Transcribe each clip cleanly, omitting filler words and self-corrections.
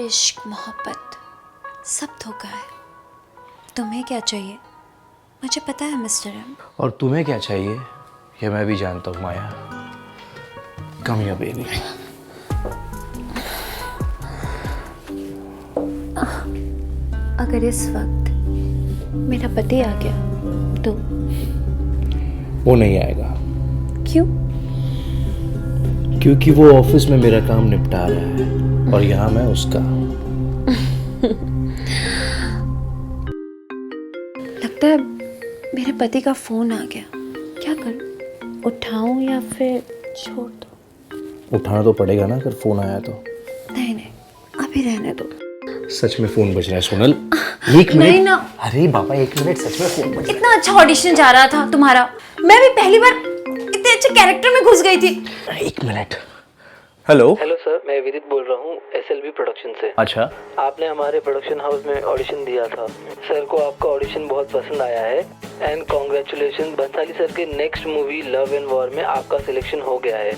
इश्क मोहब्बत सब धोखा है। तुम्हें क्या चाहिए मुझे पता है मिस्टर एम। और तुम्हें क्या चाहिए ये मैं भी जानता हूँ माया। Come here baby. अगर इस वक्त मेरा पति आ गया तो? वो नहीं आएगा। क्यों? क्योंकि वो ऑफिस में मेरा काम निपटा रहा है और यहाँ मैं उसका। लगता है मेरे पति का फोन आ गया। क्या करूं? उठाऊं या फिर छोड़ दूं? उठाना तो पड़ेगा ना अगर फोन आया तो। नहीं अभी रहने दो। सच में फोन बज रहा है सोनल। एक मिनट। नहीं ना। अरे बाबा एक मिनट, सच में फोन बज रहा है। इतना अच्छा ऑडिशन जा रहा था तुम्हारा। मैं भी पहली बार इतने अच्छे कैरेक्टर में घुस गई थी। एक मिनट। हेलो हेलो सर, मैं विदित बोल रहा हूँ SLB प्रोडक्शन से। अच्छा, आपने हमारे प्रोडक्शन हाउस में ऑडिशन दिया था। सर को आपका ऑडिशन बहुत पसंद आया है एंड कॉन्ग्रेचुलेशन। बंसाली सर के next movie love and war में आपका सिलेक्शन हो गया है।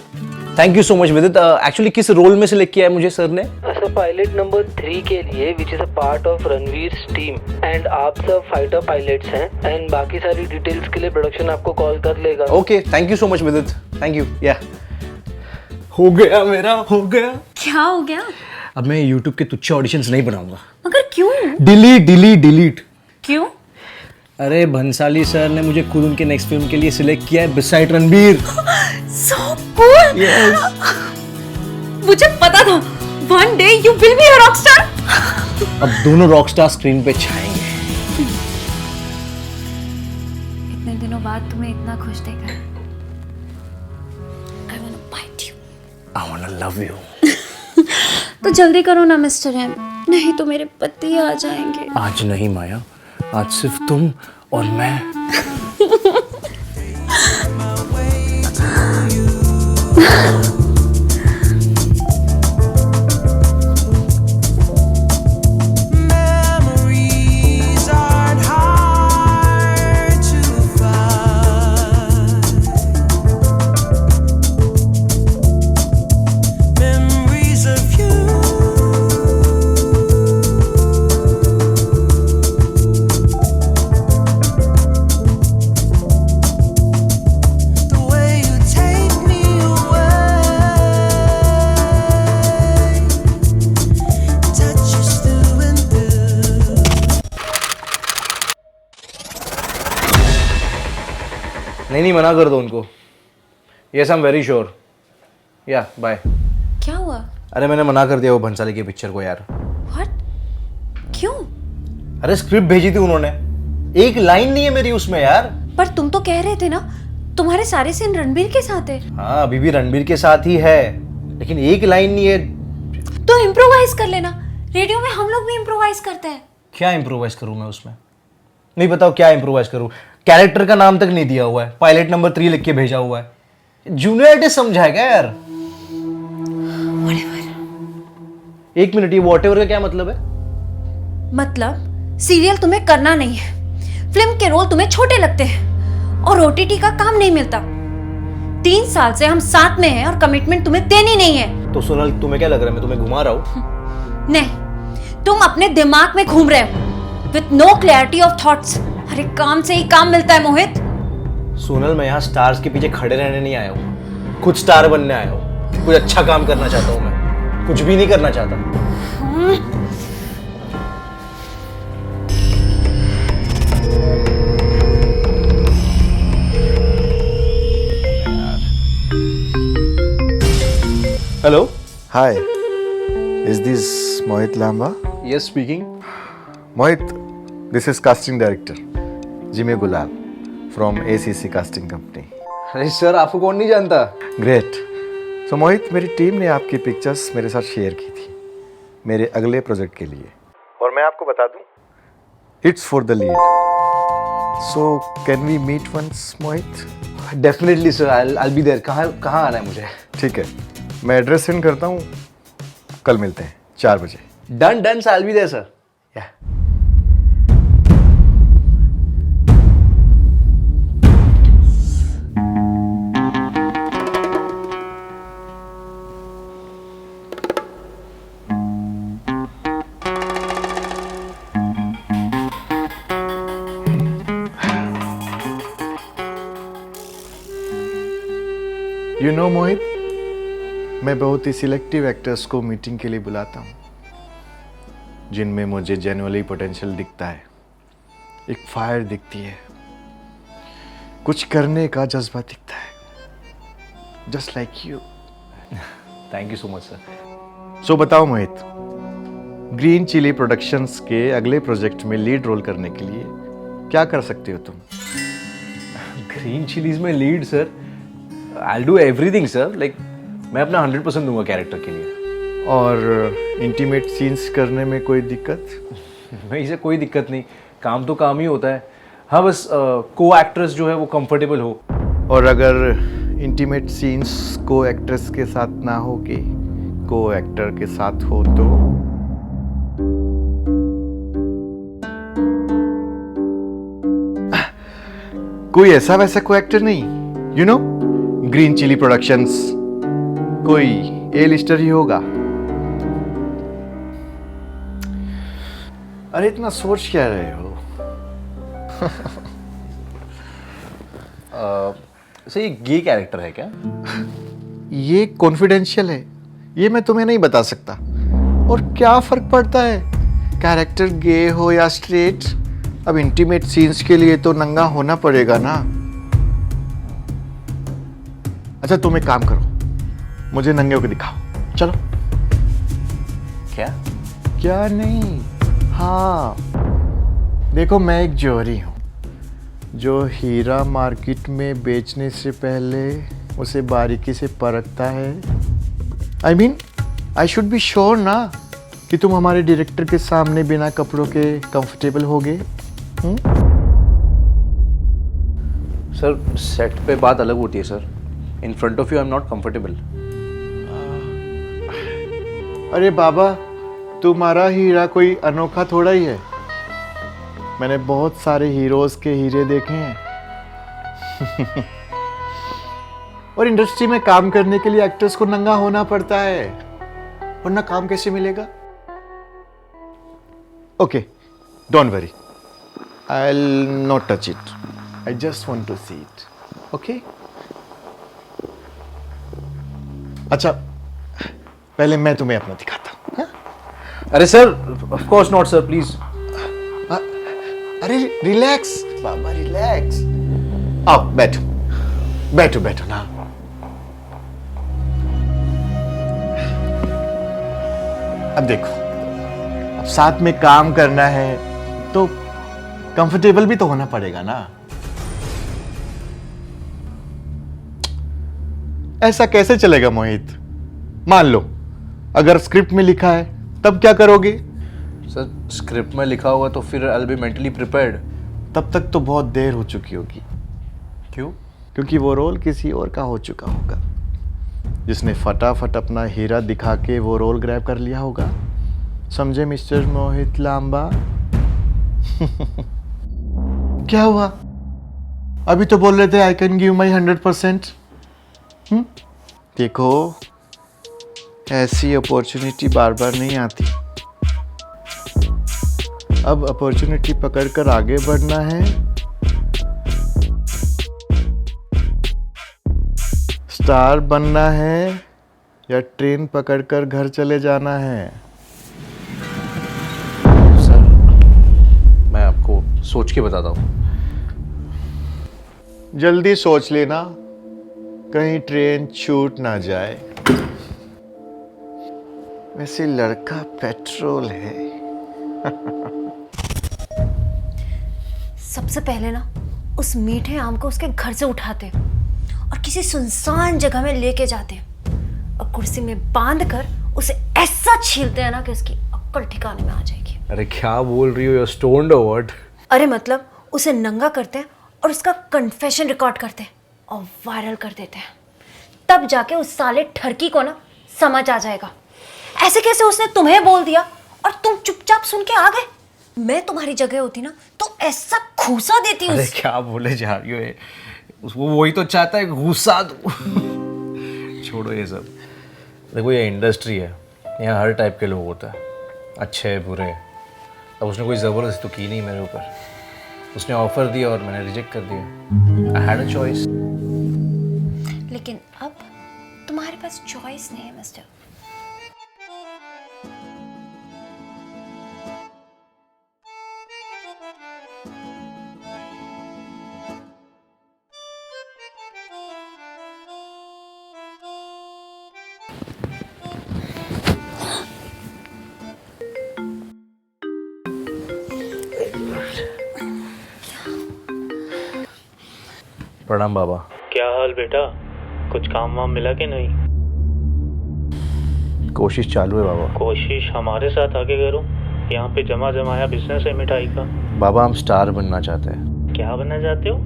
थैंक यू सो मच विदित। एक्चुअली किस रोल में सिलेक्ट किया है मुझे सर ने? सर पायलट नंबर 3 के लिए which is a part of Ranveer team and आप सब फाइटर पायलट्स हैं एंड बाकी सारी डिटेल्स के लिए प्रोडक्शन आपको कॉल कर लेगा। Okay, thank you so much Vidit. Thank you. या हो गया, मेरा हो गया। क्या हो गया? अब मैं YouTube के तुच्छे ऑडिशंस नहीं बनाऊंगा। मगर क्यों? डिलीट। क्यों? अरे भंसाली सर ने मुझे खुद उनके नेक्स्ट फिल्म के लिए सिलेक्ट किया है beside Ranbir. So cool! Yes. मुझे पता था one day you will be a rock star. अब दोनों रॉकस्टार स्क्रीन पे छाएंगे। इतने दिनों बाद तुम्हें इतना खुश देखा है। I wanna bite you. I wanna love you. तो जल्दी करो ना मिस्टर एम, नहीं तो मेरे पति आ जाएंगे। आज नहीं माया, आज सिर्फ तुम और मैं। नहीं, मना कर दो उनको। Yes I am very sure. या बाय। क्या हुआ? अरे मैंने मना कर दिया वो भंसाली की पिक्चर को यार। What? क्यों? अरे स्क्रिप्ट भेजी थी उन्होंने, एक लाइन नहीं है मेरी उसमें यार। पर तुम तो कह रहे थे ना तुम्हारे सारे सीन रणबीर के साथ है। हाँ अभी भी रणबीर के साथ ही है, लेकिन एक लाइन नहीं है। तो इम्प्रोवाइज कर लेना। रेडियो में हम लोग भी इम्प्रोवाइज करते हैं। क्या इम्प्रोवाइज करूं मैं उसमें? नहीं बताओ क्या इम्प्रोवाइज करूं? कैरेक्टर का नाम तक नहीं दिया हुआ है, पायलट नंबर 3 लिख के भेजा हुआ है। जूनियर आर्टिस्ट समझाएगा यार। Whatever. एक मिनट, ये वॉटेवर का क्या मतलब है? मतलब सीरियल तुम्हें करना नहीं है, फिल्म के रोल तुम्हें छोटे लगते हैं और OTT का काम नहीं मिलता। 3 साल से हम साथ में हैं और कमिटमेंट तुम्हें देनी नहीं है। तो सोनल तुम्हें क्या लग रहा है मैं तुम्हें घुमा रहा हूँ? नहीं, तुम अपने दिमाग में घूम रहे हो with no clarity of thoughts. हर एक काम से ही काम मिलता है मोहित। सोनल मैं यहाँ स्टार्स के पीछे खड़े रहने नहीं आया हूँ, खुद स्टार बनने आया हूँ। कुछ अच्छा काम करना चाहता हूँ मैं, कुछ भी नहीं करना चाहता। Hello. Hi, is this Mohit Lamba? Yes speaking. Mohit, this is casting director Jimmy Gulal from ACC Casting Company. अरे सर आपको कौन नहीं जानता? Great. So Mohit, मेरी टीम ने आपकी पिक्चर्स मेरे साथ शेयर की थी मेरे अगले प्रोजेक्ट के लिए, और मैं आपको बता दूं, it's for the lead. So can we meet once, Mohit? Definitely sir, I'll be there। कहाँ आना है मुझे? ठीक है, मैं एड्रेस सेंड करता हूँ, कल मिलते हैं 4 बजे। Done sir, I'll be there sir. या यू नो मोहित, मैं बहुत ही सिलेक्टिव एक्टर्स को मीटिंग के लिए बुलाता हूँ जिनमें मुझे जेन्युइनली पोटेंशियल दिखता है, एक फायर दिखती है, कुछ करने का जज्बा दिखता है, just like you. Thank you so much sir. So बताओ मोहित, ग्रीन चिली प्रोडक्शंस के अगले प्रोजेक्ट में लीड रोल करने के लिए क्या कर सकते हो तुम? ग्रीन चिलीज में lead sir, I will do everything sir. Like मैं अपना 100% दूंगा कैरेक्टर के लिए। और इंटीमेट सीन्स करने में कोई दिक्कत? नहीं सर, कोई दिक्कत नहीं, काम तो काम ही होता है। हाँ बस को एक्ट्रेस जो है वो कंफर्टेबल हो। और अगर इंटीमेट सीन्स को एक्ट्रेस के साथ ना हो के को एक्टर के साथ हो तो? कोई ऐसा वैसा को एक्टर नहीं, you know, green chilli productions कोई ए लिस्टर ही होगा। अरे इतना सोच क्या रहे हो? सर ये गे कैरेक्टर है क्या? ये कॉन्फिडेंशियल है, ये मैं तुम्हें नहीं बता सकता। और क्या फर्क पड़ता है कैरेक्टर गे हो या स्ट्रेट? अब इंटीमेट सीन्स के लिए तो नंगा होना पड़ेगा ना। अच्छा तुम एक काम करो, मुझे नंगे होकर दिखाओ, चलो। क्या? क्या नहीं, हाँ देखो, मैं एक जौहरी हूं जो हीरा मार्केट में बेचने से पहले उसे बारीकी से परखता है। I mean I should be sure ना कि तुम हमारे डायरेक्टर के सामने बिना कपड़ों के कंफर्टेबल होगे। सर सेट पे बात अलग होती है sir, in front of you I am not comfortable. अरे बाबा, तुम्हारा हीरा कोई अनोखा थोड़ा ही है। मैंने बहुत सारे हीरोज के हीरे देखे हैं। और इंडस्ट्री में काम करने के लिए एक्टर्स को नंगा होना पड़ता है, वरना काम कैसे मिलेगा? Okay, don't worry, I will not touch it, I just want to see it, okay? अच्छा पहले मैं तुम्हें अपना दिखाता हूं। हाँ? अरे sir, of course not sir, please. अरे रिलैक्स बाबा, रिलैक्स। आओ बैठो बैठो बैठो ना। अब देखो, अब साथ में काम करना है तो कंफर्टेबल भी तो होना पड़ेगा ना। ऐसा कैसे चलेगा मोहित? मान लो अगर स्क्रिप्ट में लिखा है तब क्या करोगे? सर स्क्रिप्ट में लिखा होगा तो फिर I will be mentally prepared. तब तक तो बहुत देर हो चुकी होगी। क्यों? क्योंकि वो रोल किसी और का हो चुका होगा, जिसने फटाफट अपना हीरा दिखा के वो रोल ग्रैब कर लिया होगा। समझे मिस्टर मोहित लांबा? क्या हुआ? अभी तो बोल रहे थे आई कैन गिव माई 100%। देखो, ऐसी अपॉर्चुनिटी बार बार नहीं आती। अब अपॉर्चुनिटी पकड़कर आगे बढ़ना है, स्टार बनना है, या ट्रेन पकड़कर घर चले जाना है? सर मैं आपको सोच के बताता हूँ। जल्दी सोच लेना, कहीं ट्रेन छूट ना जाए। वैसे लड़का पेट्रोल है। सबसे पहले ना उस मीठे आम को उसके घर से उठाते और किसी सुनसान जगह में लेके जाते और कुर्सी में बांध कर उसे ऐसा छीलते हैं ना कि उसकी अक्ल ठिकाने में आ जाएगी। अरे क्या बोल रही हो, यू स्टोन्ड और व्हाट? अरे मतलब उसे नंगा करते हैं और उसका कन्फेशन रिकॉर्ड करते हैं और वायरल कर देते हैं। तब जाके उस साले ठरकी को ना समझ आ जाएगा। ऐसे कैसे उसने तुम्हें बोल दिया और तुम चुपचाप सुन के आ गए? मैं तुम्हारी जगह होती ना तो ऐसा घूसा देती। अरे क्या बोले जा रही हो ये? वो वही तो चाहता है घुसा दो। छोड़ो ये सब। देखो ये इंडस्ट्री है, यहाँ हर टाइप के लोग होते हैं, अच्छे बुरे। अब उसने कोई ज़बरदस्ती तो की नहीं मेरे ऊपर, उसने ऑफर दिया और मैंने रिजेक्ट कर दिया। I had a choice. लेकिन अब पास चॉइस नहीं है मिस्टर। प्रणाम बाबा। क्या हाल बेटा, कुछ काम वाम मिला कि नहीं? कोशिश चालू है बाबा। कोशिश हमारे साथ आके करो, यहाँ पे जमा जमाया बिजनेस है मिठाई का। बाबा हम स्टार बनना चाहते हैं। क्या बनना चाहते हो?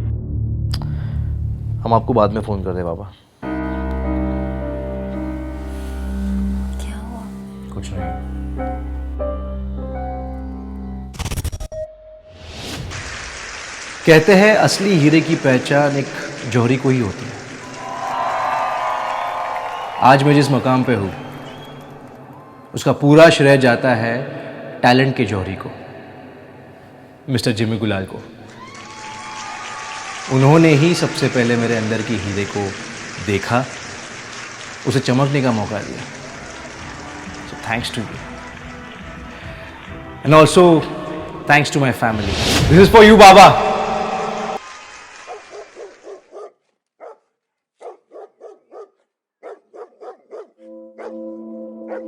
हम आपको बाद में फ़ोन कर दे बाबा। क्या हुआ? कुछ नहीं। कहते हैं असली हीरे की पहचान एक जौहरी को ही होती है। आज मैं जिस मकाम पे हूँ उसका पूरा श्रेय जाता है टैलेंट के जौहरी को, मिस्टर जिमी गुलाल को। उन्होंने ही सबसे पहले मेरे अंदर की हीरे को देखा, उसे चमकने का मौका दिया। So thanks to you and also thanks to my family. This is for you बाबा।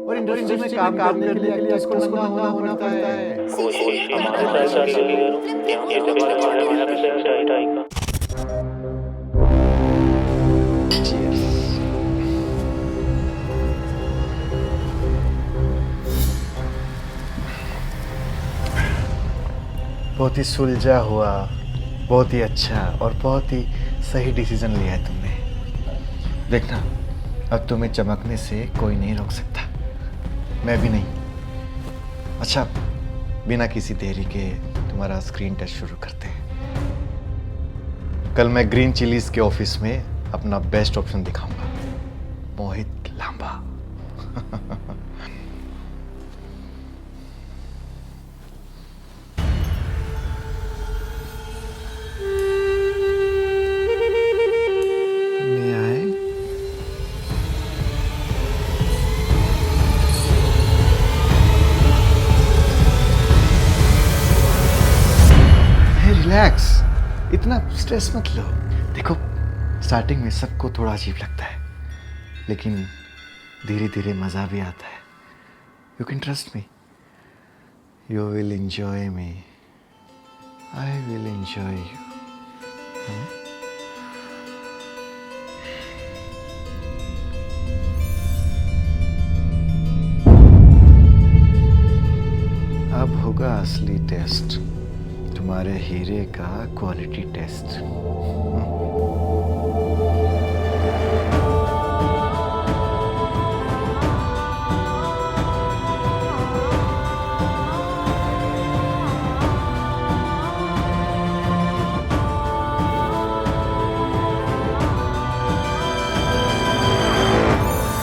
और इंडस्ट्री में काम करने के लिए एक्टर्स को नंगा होना पड़ता है। कोशिश हमारे साथ आके करो, यहाँ पे जमा जमाया बिजनेस है मिठाई का। बहुत ही सुलझा हुआ, बहुत ही अच्छा और बहुत ही सही डिसीजन लिया है तुमने। देखना, अब तुम्हें चमकने से कोई नहीं रोक सकता, मैं भी नहीं। अच्छा, बिना किसी देरी के तुम्हारा स्क्रीन टेस्ट शुरू करते हैं। कल मैं ग्रीन चिलीज के ऑफिस में अपना बेस्ट ऑप्शन दिखाऊंगा, मोहित लांबा। रिलैक्स, इतना स्ट्रेस मत लो। देखो, स्टार्टिंग में सबको थोड़ा अजीब लगता है, लेकिन धीरे धीरे मज़ा भी आता है। You can trust me, you will enjoy me, I will enjoy you. अब होगा असली टेस्ट, तुम्हारे हीरे का quality test.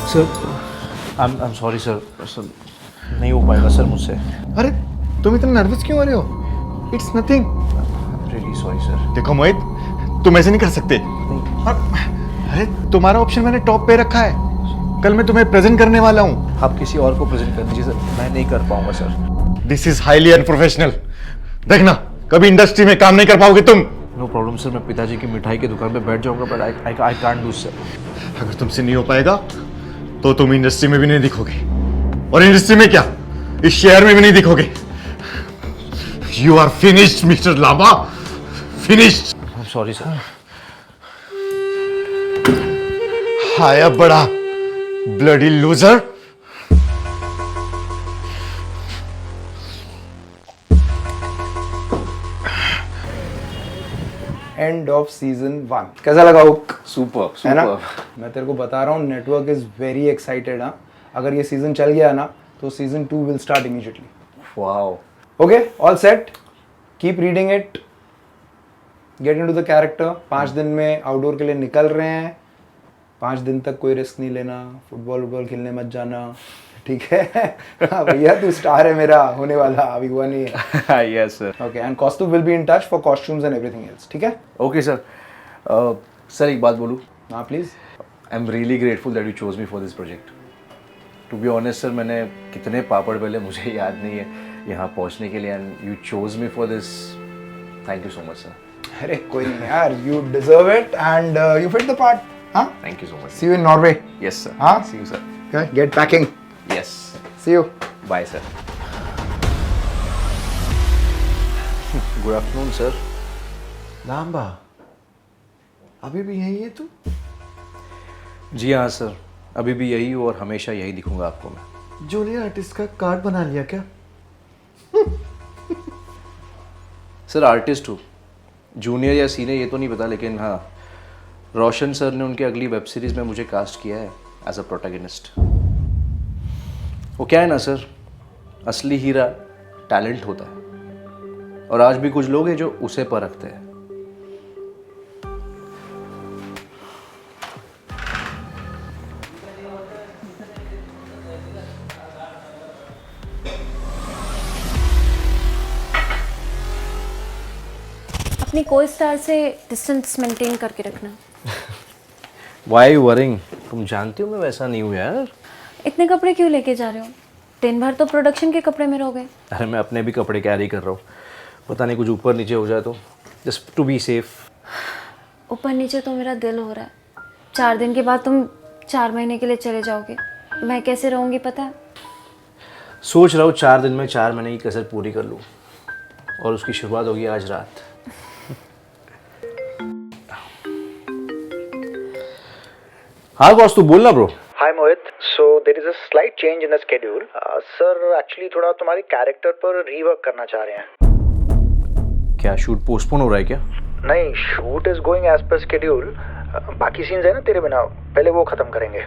Sir I am sorry sir, नहीं हो पाएगा सर मुझसे। अरे तुम इतना नर्वस क्यों हो रहे हो? It's nothing. Really sorry sir. देखो मोहित, तुम ऐसे नहीं कर सकते। अरे तुम्हारा ऑप्शन मैंने टॉप पे रखा है, कल मैं तुम्हें प्रेजेंट करने वाला हूँ। आप किसी और को प्रेजेंट कर दीजिए सर, मैं नहीं कर पाऊंगा sir. This is highly unprofessional. देखना, कभी इंडस्ट्री में काम नहीं कर पाओगे तुम। नो प्रॉब्लम सर, मैं पिताजी की मिठाई की दुकान पे बैठ जाऊंगा, but I can't do sir. अगर तुमसे नहीं हो पाएगा तो तुम इंडस्ट्री में भी नहीं दिखोगे, और इंडस्ट्री में क्या, इस शहर में भी नहीं दिखोगे। You are finished mister Lamba, finished. I am sorry sir. हाय बड़ा bloody loser. End of season 1 कैसा लगा हुक? सुपर है ना? मैं तेरे को बता रहा हूँ, नेटवर्क इज वेरी एक्साइटेड। हाँ, अगर ये सीजन चल गया ना तो season 2 will start immediately. Wow. Okay, all set, keep reading it, get into the character. 5 दिन में आउटडोर के लिए निकल रहे हैं। 5 दिन तक कोई रिस्क नहीं लेना, फुटबॉल खेलने मत जाना, ठीक है? हाँ भैया, तू स्टार है मेरा होने वाला, अभी हुआ नहीं है। Yes sir. Okay, and costume will be in touch for costumes and everything else, ठीक है? Okay sir. सर एक बात बोलूँ? हाँ please. I am really grateful that you chose me for this project. To be honest sir, मैंने कितने पापड़ बेले मुझे याद नहीं है यहाँ पहुँचने के लिए, and you chose me for this. Thank you so much sir. अरे कोई नहीं यार, you deserve it and you fit the part. हाँ? Thank you so much. See you in Norway. Yes sir. हाँ? See you sir. Okay, get packing. Yes. See you. Bye sir. Good afternoon sir. Lamba, अभी भी यही है तू? जी हाँ sir, अभी भी यही हूँ और हमेशा यही दिखूंगा आपको मैं. जूनियर आर्टिस्ट का कार्ड बना लिया क्या? सर आर्टिस्ट हूँ, जूनियर या सीनियर ये तो नहीं पता, लेकिन हाँ रोशन सर ने उनकी अगली वेब सीरीज़ में मुझे कास्ट किया है एज अ प्रोटैगनिस्ट. वो क्या है ना सर, असली हीरा टैलेंट होता है, और आज भी कुछ लोग हैं जो उसे परखते हैं. अपनी को स्टार से डिस्टेंस मेंटेन करके रखना. वाई वरिंग, तुम जानती हो मैं वैसा नहीं हूँ यार. इतने कपड़े क्यों लेके जा रहे हो? दिन भर तो प्रोडक्शन के कपड़े में रहोगे. अरे मैं अपने भी कपड़े कैरी कर रहा हूँ, पता नहीं कुछ ऊपर नीचे हो जाए तो, जस्ट टू बी सेफ. ऊपर नीचे तो मेरा दिल हो रहा है. 4 दिन के बाद तुम 4 महीने के लिए चले जाओगे. मैं कैसे रहूँगी पता है? सोच रहा हूँ 4 दिन में 4 महीने की कसर पूरी कर लूँ, और उसकी शुरुआत होगी आज रात. हाँ बॉस, तू बोलना bro. Hi Mohit, so there is a slight change in the schedule. Sir, actually थोड़ा तुम्हारे कैरेक्टर पर रीवर्क करना चाह रहे हैं. क्या शूट पोस्टपोन हो रहा है क्या? नहीं, shoot is going as per schedule. बाकी सीन्स है ना तेरे बिना, पहले वो खत्म करेंगे.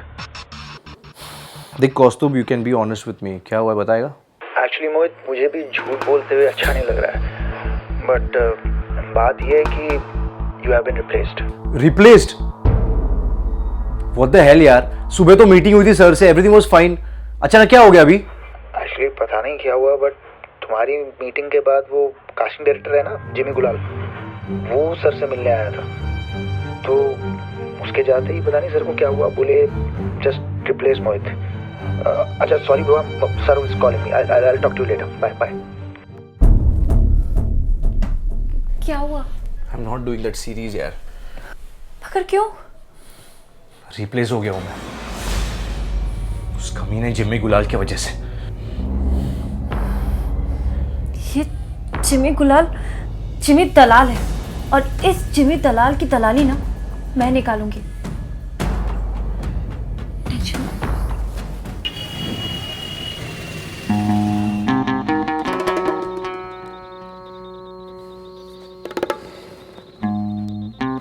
देख Kaustubh, you can be honest with me, क्या हुआ है बताएगा? एक्चुअली मोहित, मुझे भी झूठ बोलते हुए अच्छा नहीं लग रहा है, बट बात यह है कि you have been replaced. Replaced? What the hell यार, सुबह तो मीटिंग हुई थी सर से, एवरीथिंग वाज फाइन, अचानक क्या हो गया अभी? एक्चुअली पता नहीं क्या हुआ, बट तुम्हारी मीटिंग के बाद वो कास्टिंग डायरेक्टर है ना जिमी गुलाल, वो सर से मिलने आया था. तो उसके जाते ही पता नहीं सर को क्या हुआ, बोले जस्ट रिप्लेस मोहित. अच्छा sorry bro, sir is calling me, I will talk to you later. Bye bye. क्या हुआ? I am not doing that series यार. मगर क्यों? रिप्लेस हो गया हूँ मैं उस कमीने जिम्मी गुलाल की वजह से. ये जिमी गुलाल जिमी दलाल है, और इस जिमी दलाल की दलाली ना मैं निकालूंगी. टेंशन मत.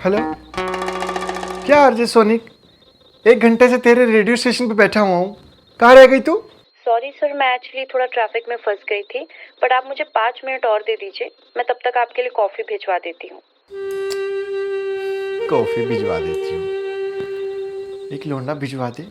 हेलो, क्या आरजे सोनिक, 1 घंटे से तेरे रेडियो स्टेशन पे बैठा हुआ हूँ. कहाँ रह गई तू? सॉरी सर, मैं एक्चुअली थोड़ा ट्रैफिक में फंस गई थी, बट आप मुझे 5 मिनट और दे दीजिए, मैं तब तक आपके लिए कॉफ़ी भिजवा देती हूँ. कॉफी भिजवा देती हूँ, एक लोंडा भिजवा दे.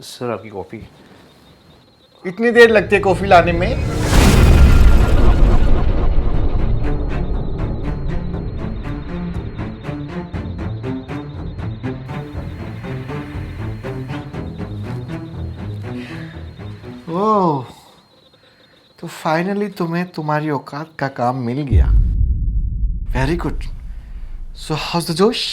सर आपकी कॉफी. इतनी देर लगती है कॉफी लाने में? ओह, तो फाइनली तुम्हें तुम्हारी औकात का काम मिल गया. Very good. So house the जोश?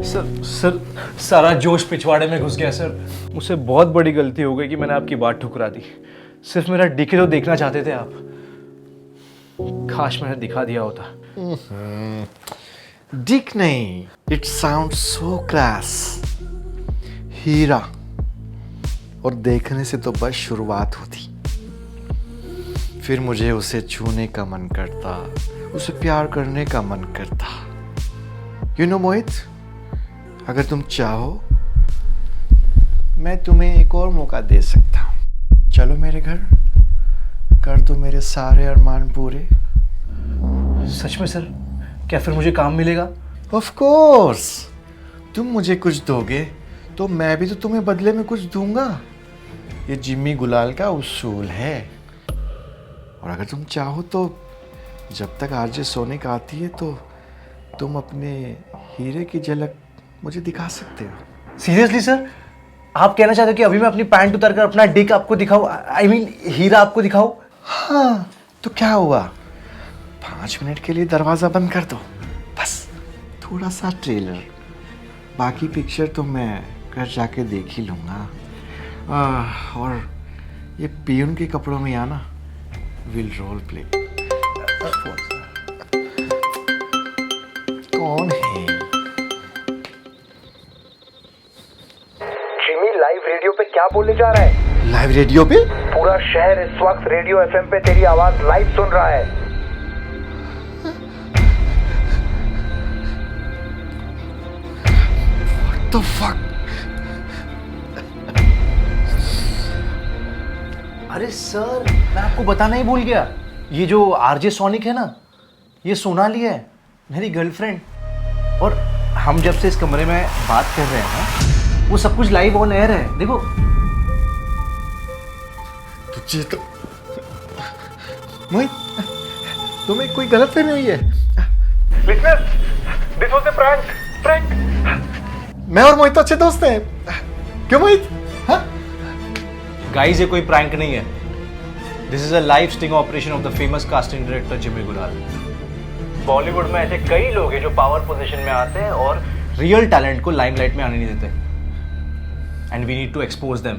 सर सारा जोश पिछवाड़े में घुस गया सर. मुझसे बहुत बड़ी गलती हो गई कि मैंने आपकी बात ठुकरा दी. सिर्फ मेरा डीके तो देखना चाहते थे आप, काश मैंने दिखा दिया होता. डिक नहीं, इट साउंड सो क्लास. हीरा, और देखने से तो बस शुरुआत होती, फिर मुझे उसे छूने का मन करता, उसे प्यार करने का मन करता. यू नो मोहित, अगर तुम चाहो मैं तुम्हें एक और मौका दे सकता हूँ. चलो मेरे घर, कर दो मेरे सारे अरमान पूरे. सच में सर? क्या फिर मुझे काम मिलेगा? ऑफ कोर्स, तुम मुझे कुछ दोगे तो मैं भी तो तुम्हें बदले में कुछ दूंगा। ये जिम्मी गुलाल का उसूल है। और अगर तुम चाहो तो जब तक आरजे सोनिक आती है तो तुम अपने हीरे की झलक मुझे दिखा सकते हो। सीरियसली सर, आप कहना चाहते हो कि अभी मैं अपनी पैंट उतार कर अपना डिक आपको दिखाऊं, आई मीन हीरा आपको दिखाऊं? हाँ तो क्या हुआ, 5 मिनट के लिए दरवाजा बंद कर दो, बस थोड़ा सा ट्रेलर, बाकी पिक्चर तो मैं घर जाके देख ही लूँगा। और ये पियून के कपड़ों में आना, विल रोल प्ले। कौन है? जिमी लाइव रेडियो पे क्या बोलने जा रहा है? लाइव रेडियो पे? पूरा शहर इस वक्त रेडियो एफएम पे तेरी आवाज लाइव सुन रहा है। What the fuck? अरे सर, मैं आपको बताना ही भूल गया, ये जो आरजे सोनिक है ना, ये सोनाली है, मेरी गर्लफ्रेंड। और हम जब से इस कमरे में बात कर रहे हैं ना, वो सब कुछ लाइव ऑन एयर है, देखो। तुझे तो मोहित, तुम्हें कोई गलतफहमी हुई है? Listeners, this was a prank. मैं और मोहित तो अच्छे दोस्त हैं, क्यों मोहित? हाँ? गाइस, ये कोई प्रैंक नहीं है, this is a live sting operation of the famous casting director Jimmy गुलाल। बॉलीवुड में ऐसे कई लोग हैं जो पावर पोजीशन में आते हैं और रियल टैलेंट को लाइमलाइट में आने नहीं देते, and we need to expose them.